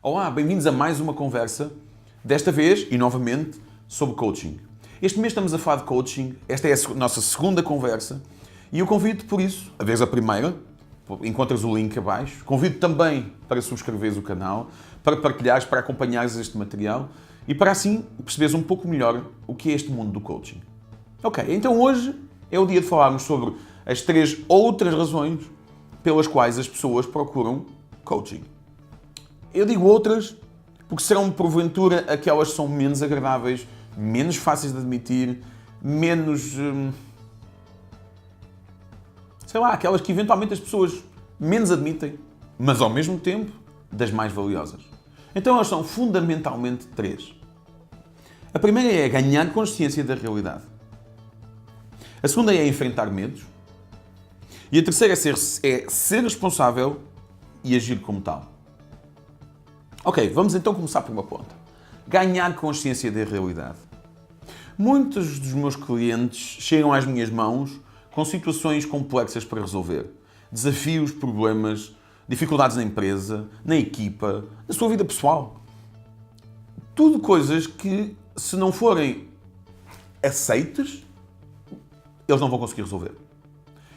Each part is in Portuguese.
Olá, bem-vindos a mais uma conversa, desta vez e novamente sobre coaching. Este mês estamos a falar de coaching, esta é a nossa segunda conversa e eu convido por isso, a vez a primeira, encontras o link abaixo, convido também para subscreveres o canal, para partilhares, para acompanhares este material e para assim perceberes um pouco melhor o que é este mundo do coaching. Ok, então hoje é o dia de falarmos sobre as 3 outras razões pelas quais as pessoas procuram coaching. Eu digo outras porque serão, porventura, aquelas que são menos agradáveis, menos fáceis de admitir, menos... aquelas que eventualmente as pessoas menos admitem, mas ao mesmo tempo das mais valiosas. Então elas são fundamentalmente 3. A primeira é ganhar consciência da realidade. A segunda é enfrentar medos. E a terceira é ser responsável e agir como tal. Ok, vamos então começar por uma ponta. Ganhar consciência da realidade. Muitos dos meus clientes chegam às minhas mãos com situações complexas para resolver. Desafios, problemas, dificuldades na empresa, na equipa, na sua vida pessoal. Tudo coisas que, se não forem aceites, eles não vão conseguir resolver.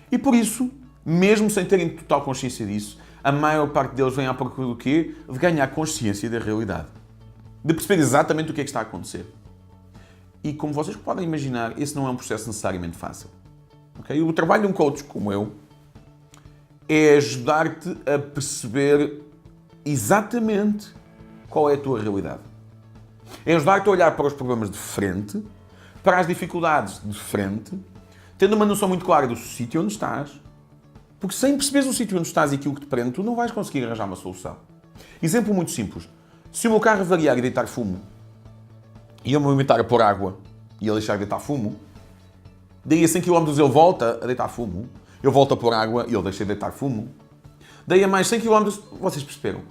E por isso, mesmo sem terem total consciência disso, a maior parte deles vem à procura do quê? De ganhar consciência da realidade. De perceber exatamente o que é que está a acontecer. E como vocês podem imaginar, esse não é um processo necessariamente fácil. Okay? O trabalho de um coach como eu é ajudar-te a perceber exatamente qual é a tua realidade. É ajudar-te a olhar para os problemas de frente, para as dificuldades de frente, tendo uma noção muito clara do sítio onde estás, porque sem perceberes o sítio onde estás e aquilo que te prende, tu não vais conseguir arranjar uma solução. Exemplo muito simples. Se o meu carro variar e deitar fumo, e eu me limitar a pôr água e ele deixar de deitar fumo, daí a 100 km ele volta a deitar fumo, eu volto a pôr água e ele deixa de deitar fumo, daí a mais 100 km, vocês perceberam.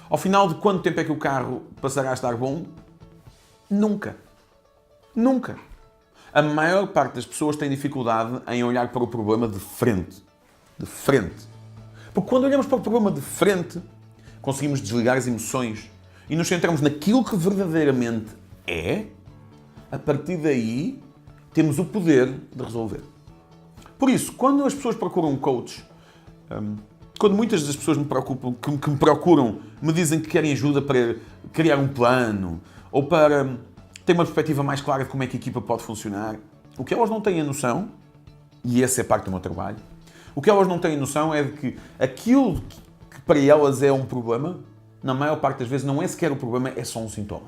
Ao final de quanto tempo é que o carro passará a estar bom? Nunca. Nunca. A maior parte das pessoas tem dificuldade em olhar para o problema de frente. De frente. Porque quando olhamos para o problema de frente, conseguimos desligar as emoções e nos centramos naquilo que verdadeiramente é, a partir daí temos o poder de resolver. Por isso, quando as pessoas procuram um coach, quando muitas das pessoas que me procuram, me dizem que querem ajuda para criar um plano ou para ter uma perspectiva mais clara de como é que a equipa pode funcionar, o que elas não têm a noção, e essa é parte do meu trabalho, o que elas não têm a noção é de que aquilo que para elas é um problema, na maior parte das vezes não é sequer o problema, é só um sintoma.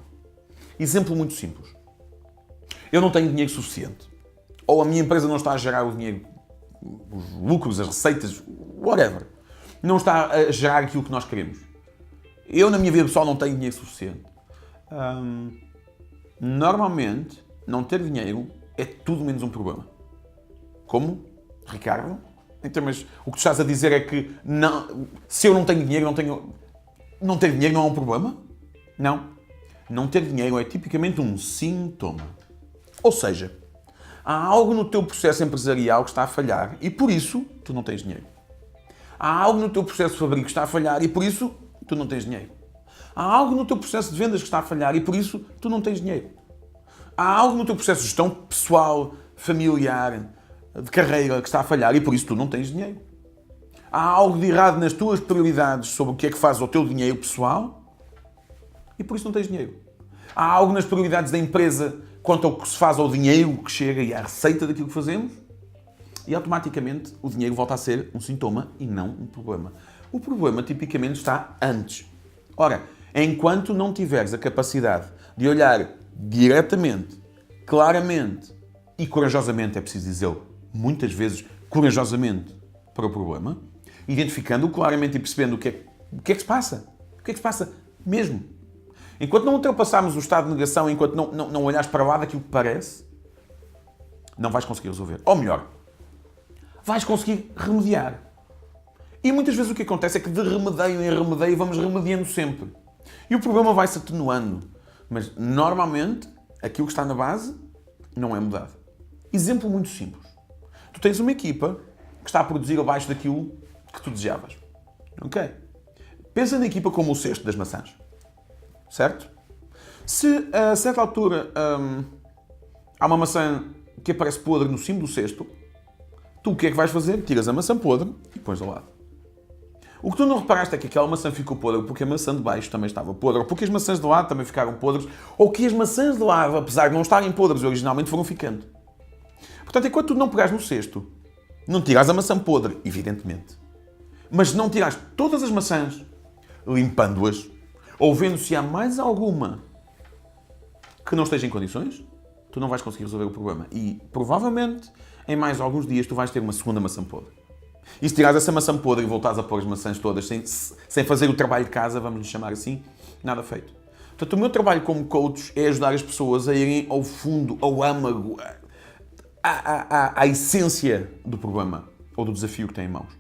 Exemplo muito simples. Eu não tenho dinheiro suficiente. Ou a minha empresa não está a gerar o dinheiro, os lucros, as receitas, whatever. Não está a gerar aquilo que nós queremos. Eu, na minha vida pessoal, não tenho dinheiro suficiente. Normalmente, não ter dinheiro é tudo menos um problema. Como? Ricardo? Então, mas o que tu estás a dizer é que não, se eu não tenho dinheiro, não ter dinheiro não é um problema? Não. Não ter dinheiro é tipicamente um sintoma. Ou seja, há algo no teu processo empresarial que está a falhar e por isso tu não tens dinheiro. Há algo no teu processo de fabrico que está a falhar e por isso tu não tens dinheiro. Há algo no teu processo de vendas que está a falhar e por isso tu não tens dinheiro. Há algo no teu processo de gestão pessoal, familiar, de carreira que está a falhar e por isso tu não tens dinheiro. Há algo de errado nas tuas prioridades sobre o que é que faz ao teu dinheiro pessoal e por isso não tens dinheiro. Há algo nas prioridades da empresa quanto ao que se faz ao dinheiro que chega e à receita daquilo que fazemos e automaticamente o dinheiro volta a ser um sintoma e não um problema. O problema tipicamente está antes. Ora, enquanto não tiveres a capacidade de olhar diretamente, claramente e corajosamente, é preciso dizê-lo, muitas vezes corajosamente para o problema, identificando-o claramente e percebendo o que é que se passa. O que é que se passa mesmo. Enquanto não ultrapassarmos o estado de negação, enquanto não olhares para lá daquilo que parece, não vais conseguir resolver. Ou melhor, vais conseguir remediar. E muitas vezes o que acontece é que de remedeio em remedeio vamos remediando sempre. E o problema vai-se atenuando. Mas normalmente aquilo que está na base não é mudado. Exemplo muito simples. Tu tens uma equipa que está a produzir abaixo daquilo que tu desejavas. Ok? Pensa na equipa como o cesto das maçãs. certo? Se a certa altura há uma maçã que aparece podre no cimo do cesto, tu o que é que vais fazer? Tiras a maçã podre e pões ao lado. O que tu não reparaste é que aquela maçã ficou podre porque a maçã de baixo também estava podre, ou porque as maçãs de lado também ficaram podres, ou que as maçãs de lado, apesar de não estarem podres originalmente, foram ficando. Portanto, enquanto tu não pegares no cesto, não tiras a maçã podre, evidentemente, mas não tiras todas as maçãs, limpando-as, ou vendo se há mais alguma que não esteja em condições, tu não vais conseguir resolver o problema. E, provavelmente, em mais alguns dias, tu vais ter uma segunda maçã podre. E se tirares essa maçã podre e voltares a pôr as maçãs todas sem fazer o trabalho de casa, vamos lhe chamar assim, nada feito. Portanto, o meu trabalho como coach é ajudar as pessoas a irem ao fundo, ao âmago, à essência do problema ou do desafio que têm em mãos.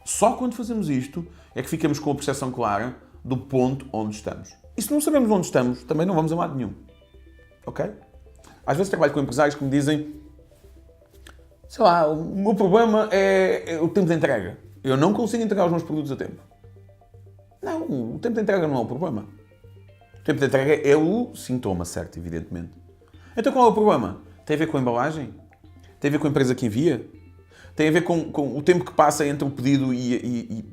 Só quando fazemos isto é que ficamos com a percepção clara do ponto onde estamos. E se não sabemos onde estamos, também não vamos a lado nenhum. Ok? Às vezes trabalho com empresários que me dizem: sei lá, o meu problema é o tempo de entrega. Eu não consigo entregar os meus produtos a tempo. Não, o tempo de entrega não é o problema. O tempo de entrega é o sintoma, certo, evidentemente. Então qual é o problema? Tem a ver com a embalagem? Tem a ver com a empresa que envia? Tem a ver com o tempo que passa entre o pedido e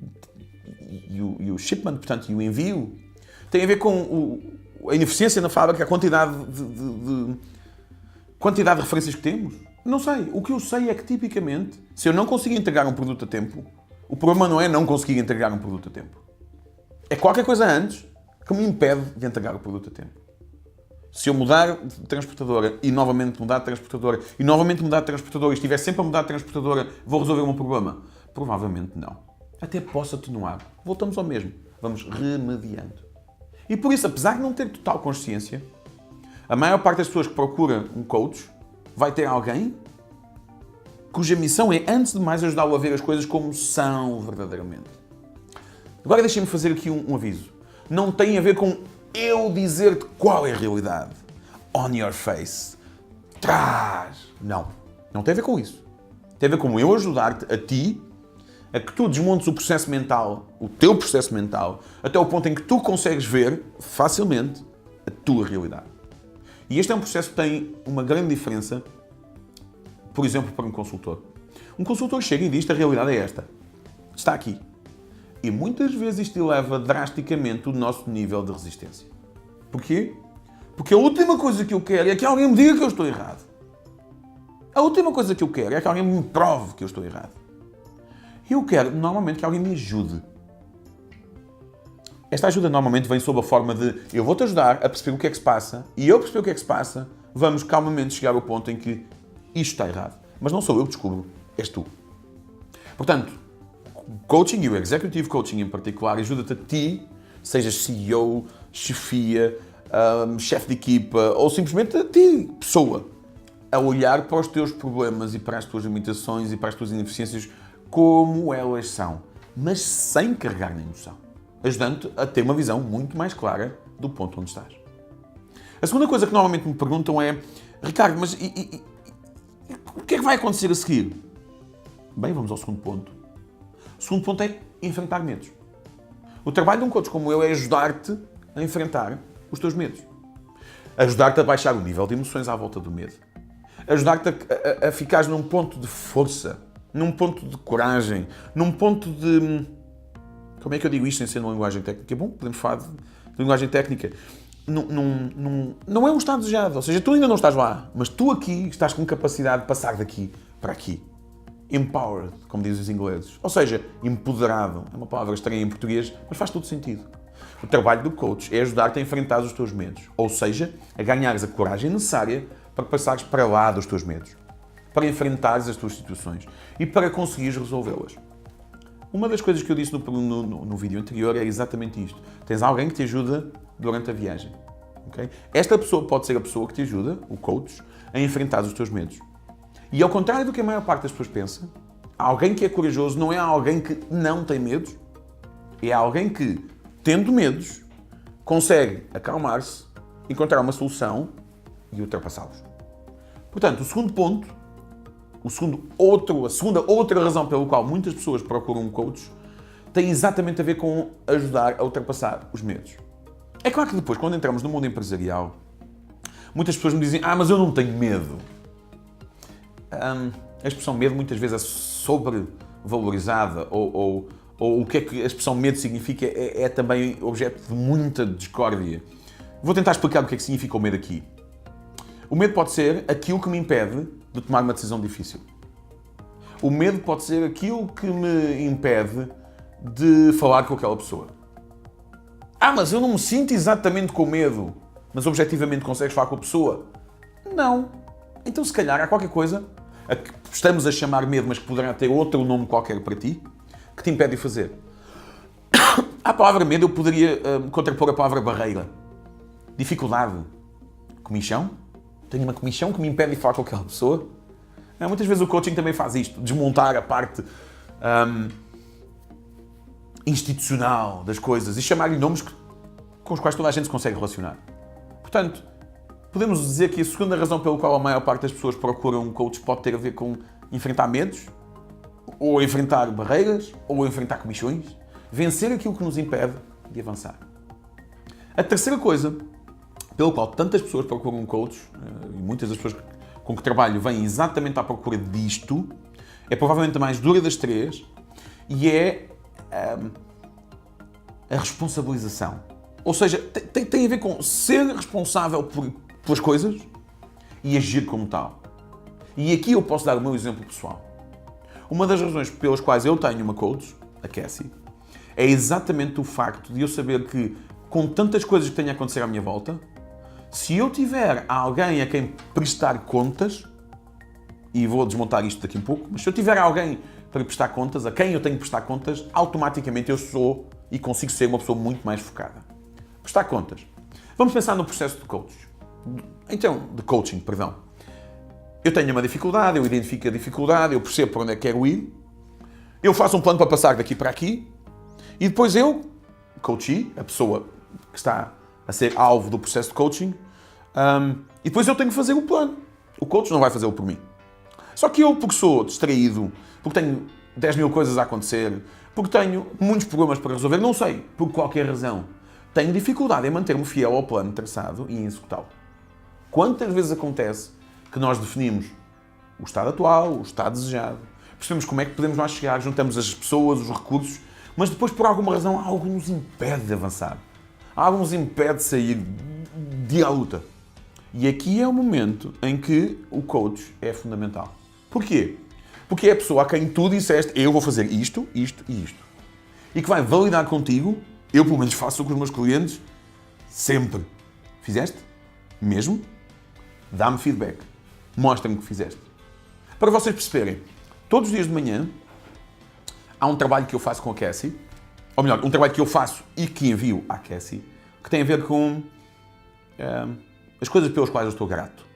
o shipment, portanto, e o envio? Tem a ver com a ineficiência na fábrica, a quantidade de referências que temos? Não sei. O que eu sei é que, tipicamente, se eu não conseguir entregar um produto a tempo, o problema não é não conseguir entregar um produto a tempo. É qualquer coisa antes que me impede de entregar o produto a tempo. Se eu mudar de transportadora e novamente mudar de transportadora e novamente mudar de transportadora e estiver sempre a mudar de transportadora, vou resolver o meu problema? Provavelmente não. Até posso atenuar. Voltamos ao mesmo. Vamos remediando. E por isso, apesar de não ter total consciência, a maior parte das pessoas que procura um coach vai ter alguém cuja missão é, antes de mais, ajudá-lo a ver as coisas como são verdadeiramente. Agora deixem-me fazer aqui um aviso. Não tem a ver com eu dizer-te qual é a realidade. On your face. Traz. Não. Não tem a ver com isso. Tem a ver com eu ajudar-te, a ti, a que tu desmontes o processo mental, o teu processo mental, até o ponto em que tu consegues ver facilmente a tua realidade. E este é um processo que tem uma grande diferença, por exemplo, para um consultor. Um consultor chega e diz: a realidade é esta. Está aqui. E muitas vezes isto eleva drasticamente o nosso nível de resistência. Porquê? Porque a última coisa que eu quero é que alguém me diga que eu estou errado. A última coisa que eu quero é que alguém me prove que eu estou errado. E eu quero, normalmente, que alguém me ajude. Esta ajuda normalmente vem sob a forma de eu vou-te ajudar a perceber o que é que se passa e eu perceber o que é que se passa, vamos calmamente chegar ao ponto em que isto está errado. Mas não sou eu que descubro, és tu. Portanto, coaching e o executive coaching em particular ajuda-te a ti, sejas CEO, chefia, chefe de equipa ou simplesmente a ti, pessoa, a olhar para os teus problemas e para as tuas limitações e para as tuas ineficiências como elas são, mas sem carregar na emoção, ajudando-te a ter uma visão muito mais clara do ponto onde estás. A segunda coisa que normalmente me perguntam é: Ricardo, mas o que é que vai acontecer a seguir? Bem, vamos ao segundo ponto. O segundo ponto é enfrentar medos. O trabalho de um coach como eu é ajudar-te a enfrentar os teus medos. Ajudar-te a baixar o nível de emoções à volta do medo. Ajudar-te a ficares num ponto de força, num ponto de coragem, num ponto de... Como é que eu digo isto sem ser uma linguagem técnica? Bom, podemos falar de linguagem técnica. Não é um estado desejado. Ou seja, tu ainda não estás lá, mas tu aqui estás com capacidade de passar daqui para aqui. Empowered, como dizem os ingleses. Ou seja, empoderado. É uma palavra estranha em português, mas faz todo sentido. O trabalho do coach é ajudar-te a enfrentar os teus medos. Ou seja, a ganhares a coragem necessária para passares para lá dos teus medos. Para enfrentares as tuas situações. E para conseguires resolvê-las. Uma das coisas que eu disse no vídeo anterior é exatamente isto. Tens alguém que te ajuda durante a viagem. Okay? Esta pessoa pode ser a pessoa que te ajuda, o coach, a enfrentar os teus medos. E ao contrário do que a maior parte das pessoas pensa, alguém que é corajoso não é alguém que não tem medos, é alguém que, tendo medos, consegue acalmar-se, encontrar uma solução e ultrapassá-los. Portanto, o segundo ponto, a segunda outra razão pela qual muitas pessoas procuram um coach tem exatamente a ver com ajudar a ultrapassar os medos. É claro que depois, quando entramos no mundo empresarial, muitas pessoas me dizem, mas eu não tenho medo. A expressão medo muitas vezes é sobrevalorizada, ou o que é que a expressão medo significa é também objeto de muita discórdia. Vou tentar explicar o que é que significa o medo aqui. O medo pode ser aquilo que me impede de tomar uma decisão difícil. O medo pode ser aquilo que me impede de falar com aquela pessoa. Mas eu não me sinto exatamente com medo. Mas objetivamente consegues falar com a pessoa? Não. Então se calhar há qualquer coisa a que estamos a chamar medo, mas que poderá ter outro nome qualquer para ti, que te impede de fazer. À palavra medo eu poderia contrapor a palavra barreira. Dificuldade. Comichão? Tenho uma comichão que me impede de falar com aquela pessoa? Muitas vezes o coaching também faz isto, desmontar a parte institucional das coisas e chamar-lhe nomes com os quais toda a gente se consegue relacionar. Portanto, podemos dizer que a segunda razão pela qual a maior parte das pessoas procuram um coach pode ter a ver com enfrentar medos, ou enfrentar barreiras, ou enfrentar comichões, vencer aquilo que nos impede de avançar. A terceira coisa pela qual tantas pessoas procuram um coach, e muitas das pessoas com que trabalho vêm exatamente à procura disto, é provavelmente a mais dura das três, e é a responsabilização. Ou seja, tem a ver com ser responsável pelas coisas e agir como tal. E aqui eu posso dar o meu exemplo pessoal. Uma das razões pelas quais eu tenho uma coach, a Cassie, é exatamente o facto de eu saber que, com tantas coisas que têm a acontecer à minha volta, se eu tiver alguém a quem prestar contas, e vou desmontar isto daqui um pouco, mas se eu tiver alguém para prestar contas, a quem eu tenho que prestar contas, automaticamente eu sou e consigo ser uma pessoa muito mais focada. Prestar contas. Vamos pensar no processo de coaching. De coaching, perdão. Eu tenho uma dificuldade, eu identifico a dificuldade, eu percebo para onde é que quero ir, eu faço um plano para passar daqui para aqui, e depois eu, coachee, a pessoa que está a ser alvo do processo de coaching, e depois eu tenho que fazer o plano. O coach não vai fazê-lo por mim. Só que eu, porque sou distraído, porque tenho 10 mil coisas a acontecer, porque tenho muitos problemas para resolver, não sei, por qualquer razão, tenho dificuldade em manter-me fiel ao plano traçado e em executá-lo. Quantas vezes acontece que nós definimos o estado atual, o estado desejado, percebemos como é que podemos lá chegar, juntamos as pessoas, os recursos, mas depois, por alguma razão, algo nos impede de avançar. Algo nos impede de sair de ir à luta. E aqui é o momento em que o coach é fundamental. Porquê? Porque é a pessoa a quem tu disseste, eu vou fazer isto, isto e isto. E que vai validar contigo, eu pelo menos faço com os meus clientes, sempre. Fizeste? Mesmo? Dá-me feedback. Mostra-me que fizeste. Para vocês perceberem, todos os dias de manhã, há um trabalho que eu faço com a Cassie, ou melhor, um trabalho que eu faço e que envio à Cassie, que tem a ver com as coisas pelas quais eu estou grato.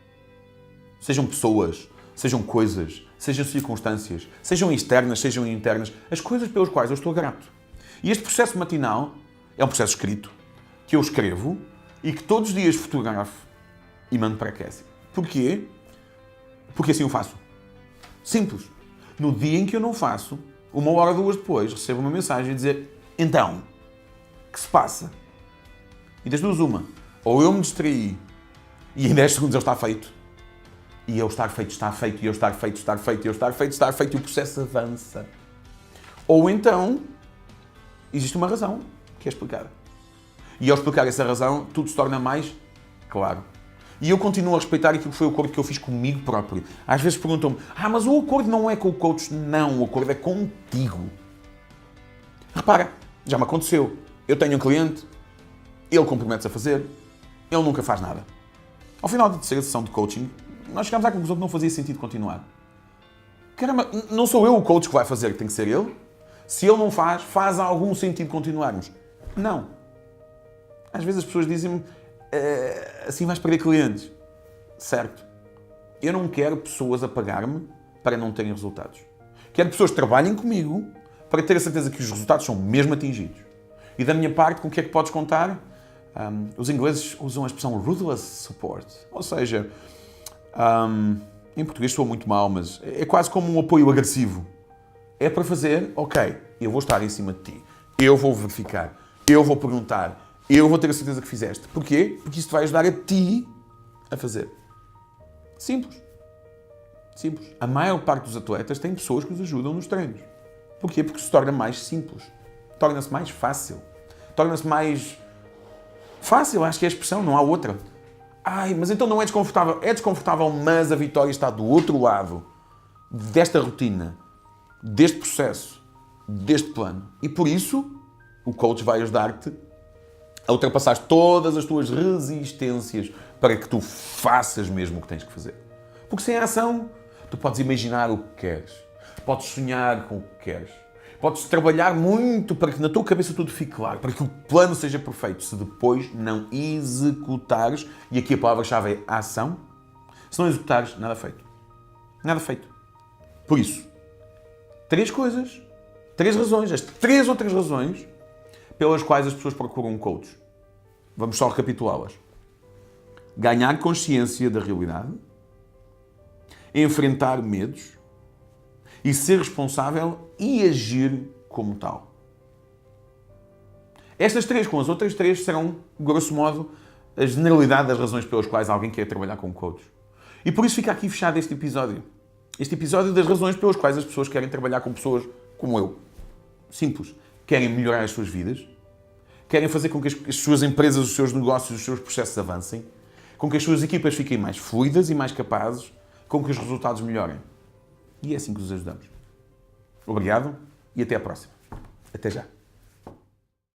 Sejam pessoas, sejam coisas, sejam circunstâncias, sejam externas, sejam internas, as coisas pelas quais eu estou grato. E este processo matinal é um processo escrito, que eu escrevo e que todos os dias fotografo e mando para a Cassie. Porquê? Porque assim eu faço. Simples. No dia em que eu não faço, 1 hora ou 2 depois, recebo uma mensagem a dizer: então, que se passa? E das duas uma. Ou eu me distraí e em 10 segundos ele está feito. E eu estar feito, está feito, e eu estar feito, estar feito, e eu estar feito, estar feito, e o processo avança. Ou então, existe uma razão que é explicada. E ao explicar essa razão, tudo se torna mais claro. E eu continuo a respeitar aquilo que foi o acordo que eu fiz comigo próprio. Às vezes perguntam-me, mas o acordo não é com o coach. Não, o acordo é contigo. Repara, já me aconteceu. Eu tenho um cliente, ele compromete-se a fazer, ele nunca faz nada. Ao final da terceira sessão de coaching, nós chegámos à conclusão que não fazia sentido continuar. Caramba, não sou eu o coach que vai fazer, tem que ser ele. Se ele não faz, faz algum sentido continuarmos? Não. Às vezes as pessoas dizem-me, assim vais perder clientes. Certo. Eu não quero pessoas a pagar-me para não terem resultados. Quero pessoas que trabalhem comigo para ter a certeza que os resultados são mesmo atingidos. E da minha parte, com o que é que podes contar? Os ingleses usam a expressão ruthless support. Ou seja, em português sou muito mau, mas é quase como um apoio agressivo. É para fazer, ok, eu vou estar em cima de ti, eu vou verificar, eu vou perguntar, eu vou ter a certeza que fizeste. Porquê? Porque isso te vai ajudar a ti a fazer. Simples. Simples. A maior parte dos atletas tem pessoas que os ajudam nos treinos. Porquê? Porque se torna mais simples. Torna-se mais fácil. Torna-se mais... Fácil, acho que é a expressão, não há outra. Ai, mas então não é desconfortável. É desconfortável, mas a vitória está do outro lado desta rotina, deste processo, deste plano. E por isso, o coach vai ajudar-te a ultrapassar todas as tuas resistências para que tu faças mesmo o que tens que fazer. Porque sem ação, tu podes imaginar o que queres, podes sonhar com o que queres, podes trabalhar muito para que na tua cabeça tudo fique claro, para que o plano seja perfeito. Se depois não executares, e aqui a palavra-chave é ação, se não executares, nada feito. Nada feito. Por isso, 3 coisas, 3 razões, as 3 outras razões pelas quais as pessoas procuram um coach. Vamos só recapitulá-las. Ganhar consciência da realidade, enfrentar medos e ser responsável e agir como tal. Estas 3 com as outras 3 serão, grosso modo, a generalidade das razões pelas quais alguém quer trabalhar com um coach. E por isso fica aqui fechado este episódio. Este episódio das razões pelas quais as pessoas querem trabalhar com pessoas como eu. Simples. Querem melhorar as suas vidas, querem fazer com que as suas empresas, os seus negócios, os seus processos avancem, com que as suas equipas fiquem mais fluidas e mais capazes, com que os resultados melhorem. E é assim que os ajudamos. Obrigado e até à próxima. Até já.